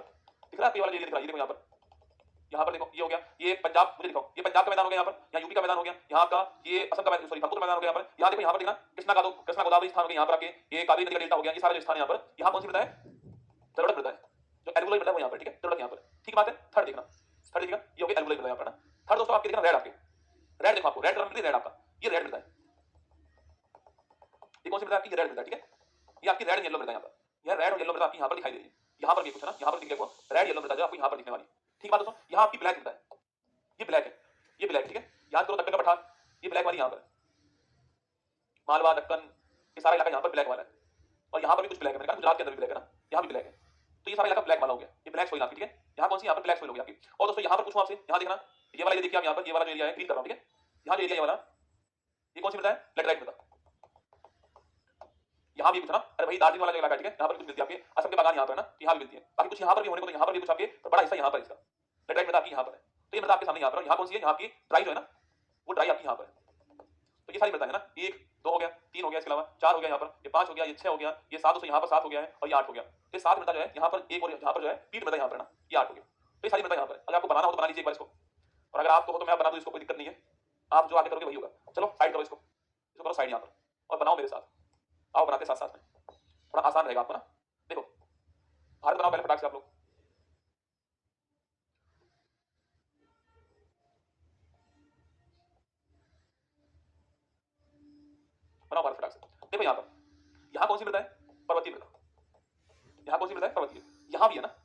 दिख रहा है, ये वाला एरिया दिख रहा है, ये देखो यहाँ पर देखो, ये हो गया, ये पंजाब, मुझे दिखाओ, ये पंजाब का मैदान हो गया यहाँ पर, यहाँ यूपी का मैदान हो गया, यहाँ का ये असम का, सॉरी भरतपुर का मैदान हो गया यहाँ पर, यहाँ देखो, यहाँ पर देखना कृष्णा गोदावरी स्थान हो गया यहाँ पर आके, ये कावेरी नदी का डेल्टा हो गया, ये सारा जो स्थान है यहाँ पर, यहाँ कौन सी मृदा है? जलोढ़ मृदा है, जो एल्वुलर मृदा है वो यहाँ पर, ठीक है, जलोढ़ यहाँ पर, ठीक बात है। थर्ड देखना, थर्ड देखना, ये हो गया एल्वुलर मृदा यहाँ पर ना। थर्ड दोस्तों आपके देखना रेड, आपके रेड देखो, आपको रेड कलर मिल रही है, रेड आपका, ये रेड मृदा है, ये कौन सी मृदा आपकी? रेड मृदा, ठीक है, ये आपकी रेड एंड येलो मृदा यहाँ पर, यह रेड और येलो मृदा आपकी यहाँ पर दिखाई दे रही है, यहाँ पर भी कुछ है ना, यहाँ पर दिख रहा है रेड येलो मृदा जो आपको यहाँ पर दिखने वाली, ठीक बात दोस्तों। यहाँ आपकी ब्लैक मृदा है, ये ब्लैक है, ये ब्लैक, ठीक है, याद करो दक्कन का पठार, ये ब्लैक वाली यहाँ पर, मालवा दक्कन, ये सारा इलाका यहाँ पर ब्लैक वाला है, और यहाँ पर भी कुछ ब्लैक है, मैंने कहा गुजरात के अंदर भी ब्लैक है ना, यहाँ भी ब्लैक है, तो ये सारा इलाका ब्लैक वाला हो गया, ये ब्लैक सोइल आपकी, ठीक है, यहाँ कौन सी? यहाँ पर ब्लैक सोइल हो गया आपकी। और दोस्तों यहाँ पर पूछूं आपसे, यहाँ देखना, ये वाला, ये देखिए आप यहाँ पर, ये वाला जो एरिया है क्लीन कर रहा हूँ, ठीक है, यहाँ जो एरिया है वाला, ये कौन सी मृदा है? लेटराइट मृदा, यहाँ भी कुछ ना, अरे भाई दार्जिलिंग वाला जो इलाका है, ठीक है, यहाँ पर कुछ मिलती है आपके, असम के बागान यहाँ पर ना, यहाँ भी मिलती है, बाकी कुछ यहाँ पर भी होने को, तो यहाँ पर भी कुछ आपके, तो बड़ा हिस्सा यहाँ पर इसका लेटराइट मृदा आपकी यहाँ पर है, तो ये मृदा आपके सामने यहाँ पर, यहाँ कौन सी है? यहाँ की ड्राई जो है ना, वो ड्राई आपकी यहाँ पर है, तो ये सारी मृदा है ना, एक दो हो गया, तीन हो गया, इसके अलावा चार हो गया, यहाँ पर ये पांच हो गया, ये छह हो गया, ये सात, दोस्तों यहाँ पर सात हो गया है, और ये आठ हो गया, तो ये सात मृदा जो है यहाँ पर, एक और यहाँ पर जो है पीठ मृदा यहाँ पर ना, ये आठ हो गया, तो ये सारी मृदा यहाँ पर। अगर आपको बनाना हो तो बना लीजिए एक बार इसको, और अगर आपको हो तो मैं बना दूं इसको, कोई दिक्कत नहीं है, आप जो आगे करोगे वही होगा। चलो साइड करो इसको करो साइड यहाँ पर, और बनाओ मेरे साथ, आओ बनाते साथ साथ में, थोड़ा आसान रहेगा आपको ना। देखो भारत बनाओ पहले फटाक से आप लोग, बनाओ भारत फटाक से। देखो यहाँ पर, यहाँ कौन सी मृदा है? पर्वतीय मृदा, यहाँ कौन सी मृदा है? पर्वतीय, यहाँ भी है ना,